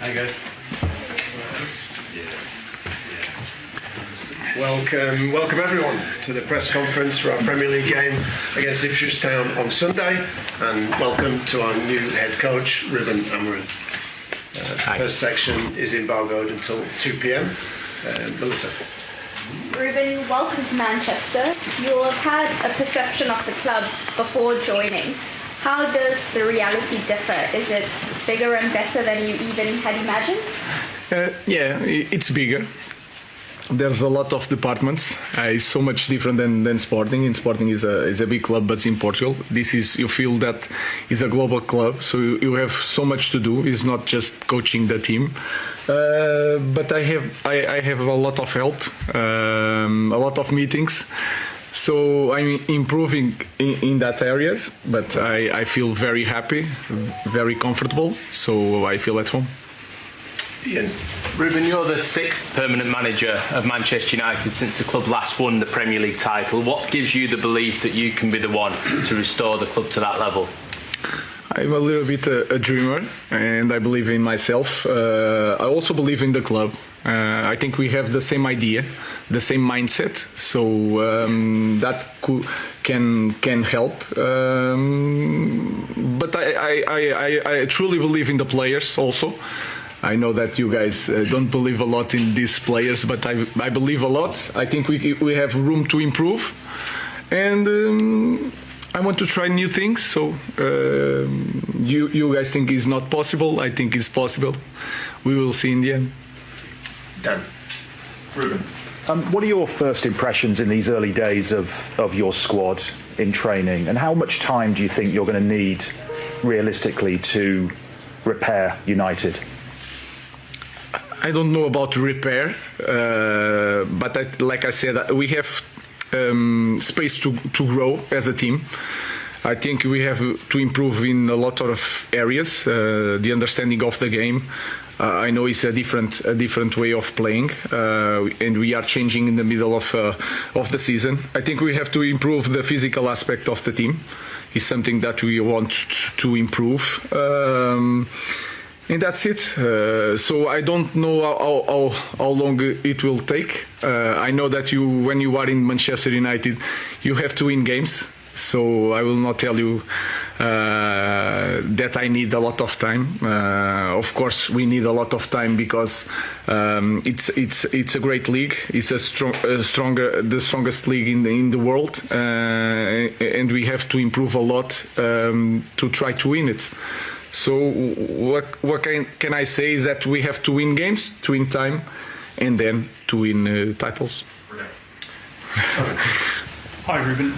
Hi guys. Welcome everyone to the press conference for our Premier League game against Ipswich Town on Sunday, and welcome to our new head coach, Ruben Amorim. First section is embargoed until 2 p.m. Melissa. Ruben, welcome to Manchester. You'll have had a perception of the club before joining. How does the reality differ? Is it bigger and better than you even had imagined? Yeah, it's bigger. There's a lot of departments. It's so much different than Sporting. In Sporting is a big club, but in Portugal, you feel that it's a global club. So you have so much to do. It's not just coaching the team. But I have a lot of help, a lot of meetings. So I'm improving in that areas, but I feel very happy, very comfortable. So I feel at home. Ian. Ruben, you're the 6th permanent manager of Manchester United since the club last won the Premier League title. What gives you the belief that you can be the one to restore the club to that level? I'm a little bit a dreamer, and I believe in myself. I also believe in the club. I think we have the same idea, the same mindset, so that can help. But I truly believe in the players also. I know that you guys don't believe a lot in these players, but I believe a lot. I think we have room to improve, and I want to try new things. So you guys think it's not possible. I think it's possible. We will see in the end. Dan. Ruben. What are your first impressions in these early days of your squad in training, and how much time do you think you're going to need realistically to repair United? I don't know about repair, but like I said, we have space to grow as a team. I think we have to improve in a lot of areas. The understanding of the game. I know it's a different way of playing, and we are changing in the middle of the season. I think we have to improve the physical aspect of the team. It's something that we want to improve. And that's it. So I don't know how long it will take. I know that when you are in Manchester United, you have to win games. So I will not tell you that I need a lot of time. Of course, we need a lot of time because it's a great league. It's the strongest league in the world, and we have to improve a lot to try to win it. So what can I say is that we have to win games, to win time, and then to win titles. Hi Ruben.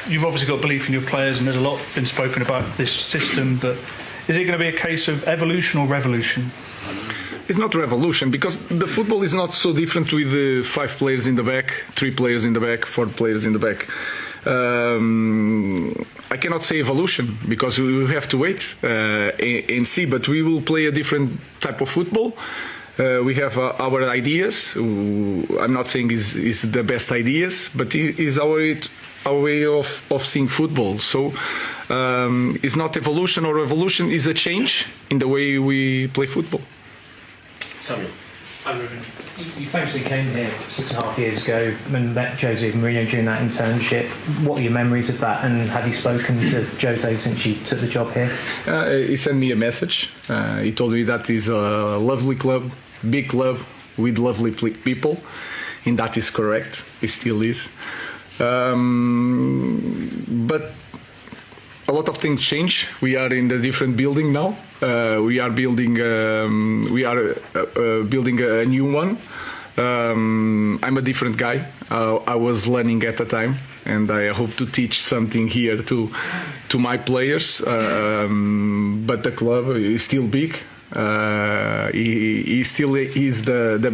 You've obviously got belief in your players, and there's a lot been spoken about this system, but is it going to be a case of evolution or revolution? It's not revolution, because the football is not so different with 5 players in the back, 3 players in the back, 4 players in the back. I cannot say evolution because we have to wait and see, but we will play a different type of football. We have our ideas. I'm not saying is the best ideas, but it is our way of seeing football. So it's not evolution or revolution, it's a change in the way we play football. Samuel. Hi Ruben. You famously came here 6.5 years ago and met Jose Mourinho during that internship. What are your memories of that, and have you spoken to Jose since you took the job here? He sent me a message. He told me that it's a lovely club, big club with lovely people, and that is correct. It still is. But a lot of things change. We are in a different building now. We are building a new one. I'm a different guy. I was learning at the time, and I hope to teach something here to my players. But the club is still big. He still is the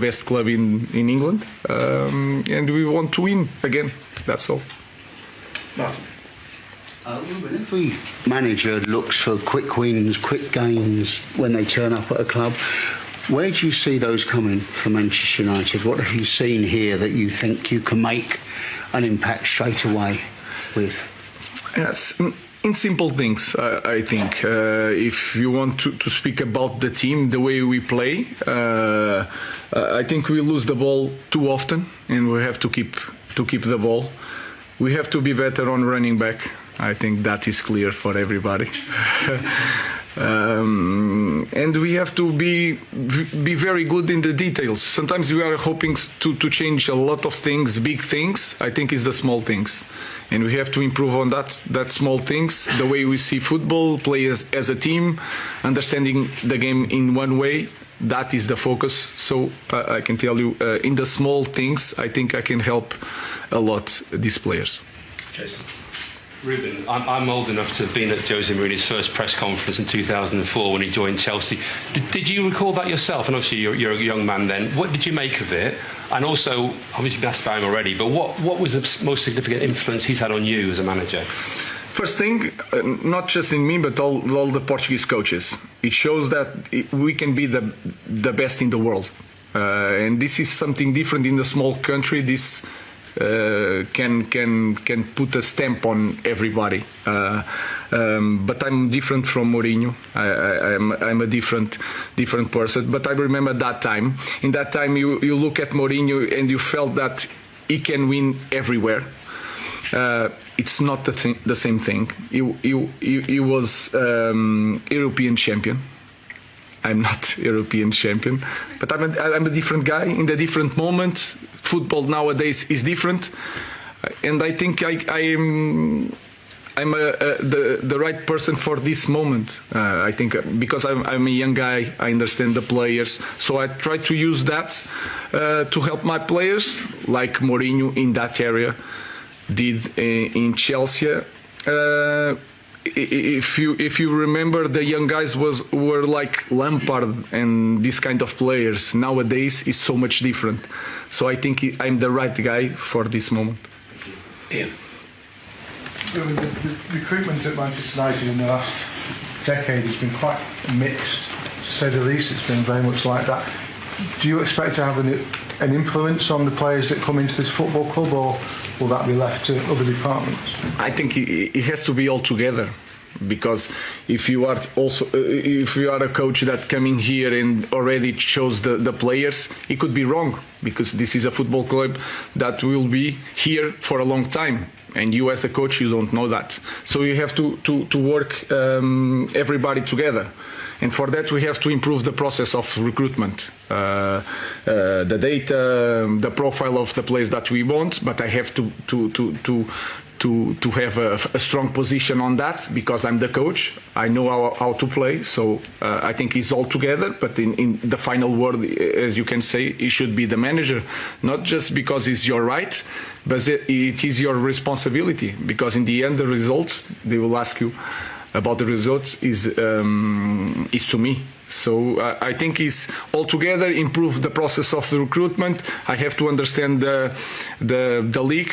best club in England, and we want to win again. That's all. Martin. Ruben, every manager looks for quick wins, quick gains when they turn up at a club. Where do you see those coming for Manchester United? What have you seen here that you think you can make an impact straight away with? Yes. in simple things, I think. If you want to speak about the team, the way we play, I think we lose the ball too often, and we have to keep the ball. We have to be better on running back. I think that is clear for everybody. And we have to be very good in the details. Sometimes we are hoping to change a lot of things, big things. I think it's the small things, and we have to improve on that small things. The way we see football, play as a team, understanding the game in one way. That is the focus. So I can tell you, in the small things, I think I can help a lot these players. Jason. Ruben, I'm old enough to have been at Jose Mourinho's first press conference in 2004 when he joined Chelsea. Did you recall that yourself? And obviously you're a young man then. What did you make of it? And also, obviously you've asked about him already, but what was the most significant influence he's had on you as a manager? First thing, not just in me, but all the Portuguese coaches. It shows that we can be the best in the world. And this is something different in a small country. This can put a stamp on everybody. But I'm different from Mourinho. I'm a different person. But I remember that time. In that time, you look at Mourinho and you felt that he can win everywhere. It's not the same thing. He was European champion. I'm not European champion, but I'm a different guy in the different moment. Football nowadays is different, and I think I'm the right person for this moment. I think because I'm a young guy, I understand the players, so I try to use that to help my players, like Mourinho in that area did in Chelsea. If you remember, the young guys were like Lampard and this kind of players. Nowadays is so much different. So I think I'm the right guy for this moment. Ian. The recruitment at Manchester United in the last decade has been quite mixed, to say the least. It's been very much like that. Do you expect to have an influence on the players that come into this football club, or will that be left to other departments? I think it has to be all together, because if you are a coach that coming here and already chose the players, it could be wrong, because this is a football club that will be here for a long time, and you as a coach, you don't know that. So you have to work everybody together. And for that, we have to improve the process of recruitment, the data, the profile of the players that we want. But I have to have a strong position on that, because I'm the coach. I know how to play. So I think it's all together. But in the final word, as you can say, it should be the manager, not just because it's your right, but it is your responsibility. Because in the end, the results, they will ask you about the results is to me. So I think it's altogether improve the process of the recruitment. I have to understand the league.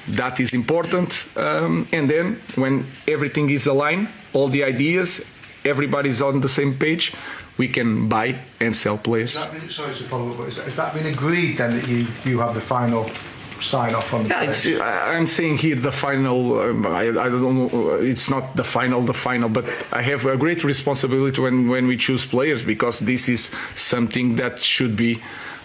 That is important. And then when everything is aligned, all the ideas, everybody's on the same page, we can buy and sell players. Sorry to follow up, but has that been agreed then, that you have the final sign off on the players? I'm saying here the final. I don't know. It's not the final, but I have a great responsibility when we choose players, because this is something that should be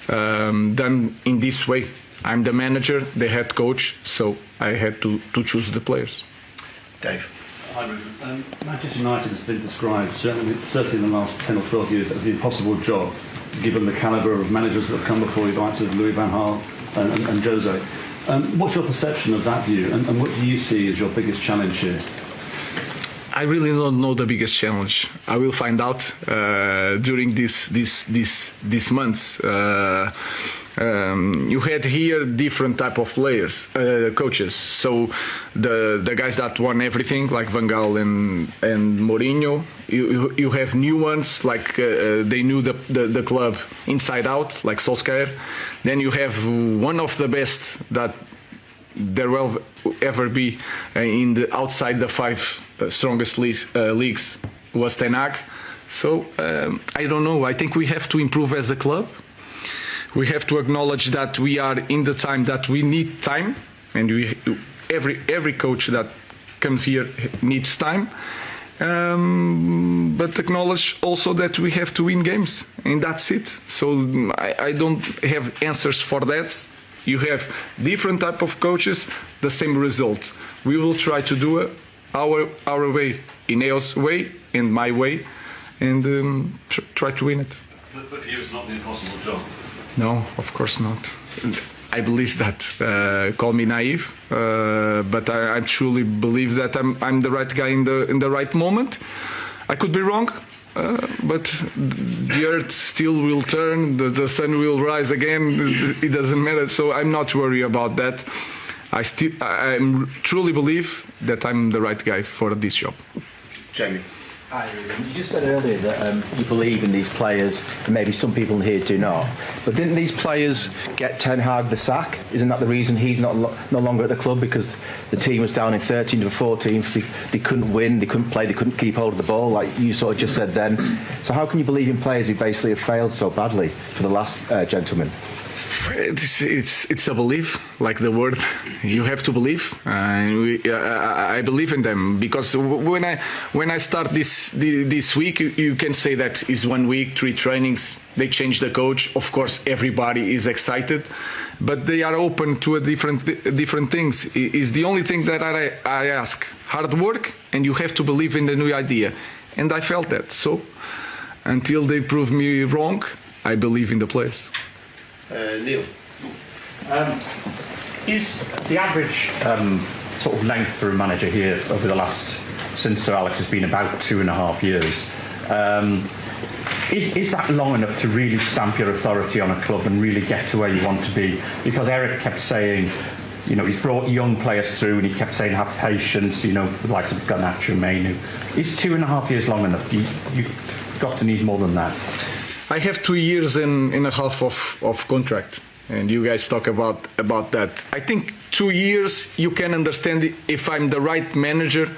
done in this way. I'm the manager, the head coach, so I had to choose the players. Dave. Hi, Ruben. Manchester United has been described, certainly in the last 10 or 12 years, as the impossible job, given the calibre of managers that have come before you, the likes of Louis van Gaal and Jose. What's your perception of that view, and what do you see as your biggest challenge here? I really don't know the biggest challenge. I will find out during these months. You had here different type of players, coaches. So the guys that won everything, like Van Gaal and Mourinho. You have new ones, like they knew the club inside out, like Solskjaer. Then you have one of the best that there will ever be outside the five strongest leagues was Ten Hag. So I don't know. I think we have to improve as a club. We have to acknowledge that we are in the time that we need time, and every coach that comes here needs time. But acknowledge also that we have to win games, and that's it. So I don't have answers for that. You have different type of coaches, the same result. We will try to do it our way, Ineos' way and my way, and try to win it. But for you, it's not the impossible job. No, of course not. I believe that. Call me naive, but I truly believe that I'm the right guy in the right moment. I could be wrong, but the earth still will turn, the sun will rise again. It doesn't matter. So I'm not worried about that. I truly believe that I'm the right guy for this job. Jamie. Hi, Ruben. You just said earlier that you believe in these players, and maybe some people here do not. But didn't these players get Ten Hag the sack? Isn't that the reason he's no longer at the club? Because the team was down in 13th or 14th. They couldn't win, they couldn't play, they couldn't keep hold of the ball, like you sort of just said then. So how can you believe in players who basically have failed so badly for the last gentleman? It's a belief, like the word. You have to believe. I believe in them because when I start this week, you can say that is 1 week, 3 trainings. They change the coach. Of course, everybody is excited, but they are open to different things. Is the only thing that I ask: hard work, and you have to believe in the new idea. And I felt that. So until they prove me wrong, I believe in the players. Neil. Is the average sort of length for a manager here over the last, since Sir Alex has been, about 2.5 years? Is that long enough to really stamp your authority on a club and really get to where you want to be? Because Eric kept saying, you know, he's brought young players through, and he kept saying have patience, you know, like Garnacho, Mainu. Is 2.5 years long enough? You've got to need more than that. I have 2 years and a half of contract, and you guys talk about that. I think 2 years you can understand if I'm the right manager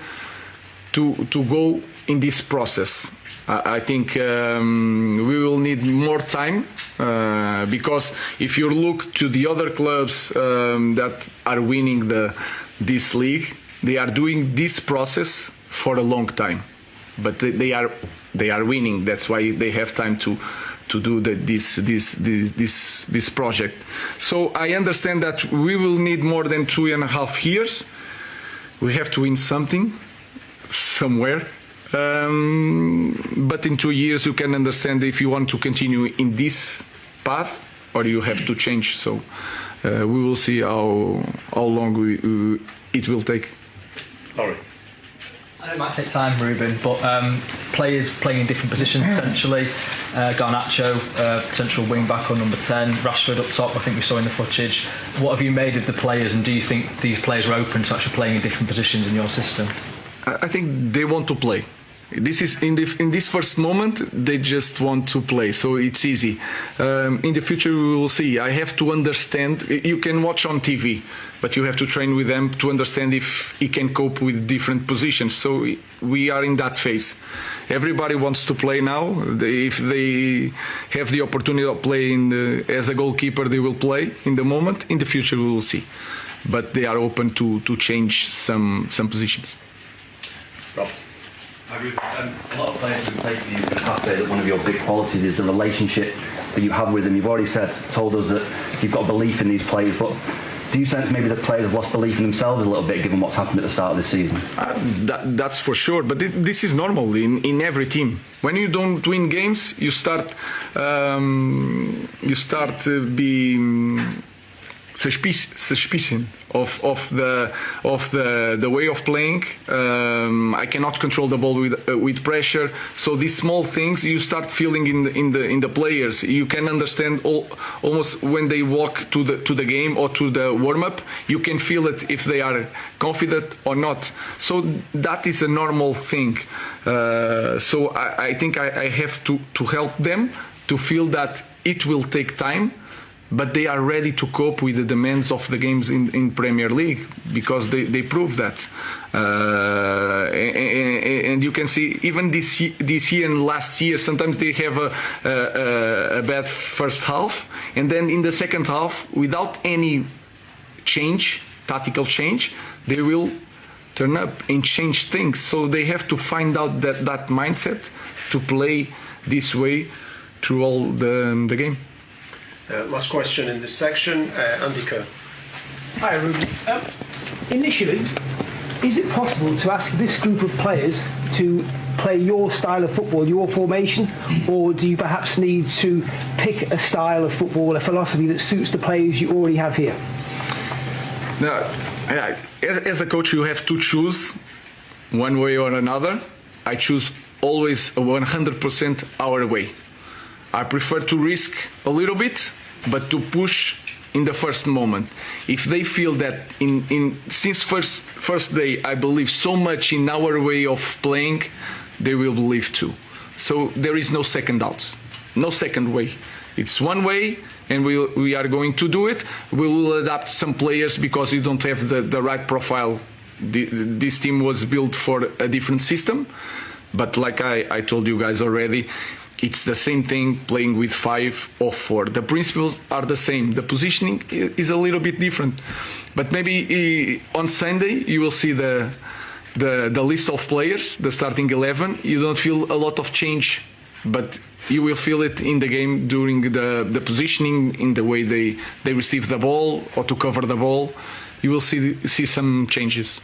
to go in this process. I think we will need more time because if you look to the other clubs that are winning this league, they are doing this process for a long time, but they are winning. That's why they have time to do this project. So I understand that we will need more than 2.5 years. We have to win something somewhere. But in 2 years you can understand if you want to continue in this path or you have to change. So we will see how long it will take. Laurie. I know it might take time, Ruben, but players playing in different positions potentially. Garnacho, potential wing back on number 10. Rashford up top, I think we saw in the footage. What have you made of the players, and do you think these players are open to actually playing in different positions in your system? I think they want to play. This is in this first moment they just want to play, so it's easy. In the future we will see. I have to understand. You can watch on TV, but you have to train with them to understand if he can cope with different positions. So we are in that phase. Everybody wants to play now. If they have the opportunity of playing as a goalkeeper, they will play in the moment. In the future we will see, but they are open to change some positions. Rob. A lot of players who played for you in the past say that one of your big qualities is the relationship that you have with them. You've already told us that you've got belief in these players, but do you sense maybe the players have lost belief in themselves a little bit given what's happened at the start of the season? That's for sure, but this is normal in every team. When you don't win games, you start to be suspicion of the way of playing. I cannot control the ball with pressure. So these small things you start feeling in the players. You can understand almost when they walk to the game or to the warm up. You can feel it if they are confident or not. So that is a normal thing. So I think I have to help them to feel that it will take time, but they are ready to cope with the demands of the games in Premier League because they prove that. And you can see even this year and last year, sometimes they have a bad first half, and then in the second half, without any change, tactical change, they will turn up and change things. So they have to find out that mindset to play this way through all the game. Last question in this section, Andy Kerr. Hi, Ruben. Initially, is it possible to ask this group of players to play your style of football, your formation, or do you perhaps need to pick a style of football, a philosophy that suits the players you already have here? Now, as a coach, you have to choose one way or another. I choose always 100% our way. I prefer to risk a little bit, but to push in the first moment. If they feel that since first day I believe so much in our way of playing, they will believe too. So there is no second doubts, no second way. It's one way, and we are going to do it. We will adapt some players because you don't have the right profile. This team was built for a different system, but like I told you guys already, it's the same thing playing with 5 or 4. The principles are the same. The positioning is a little bit different. But maybe on Sunday you will see the list of players, the starting 11. You don't feel a lot of change, but you will feel it in the game during the positioning, in the way they receive the ball or to cover the ball. You will see some changes.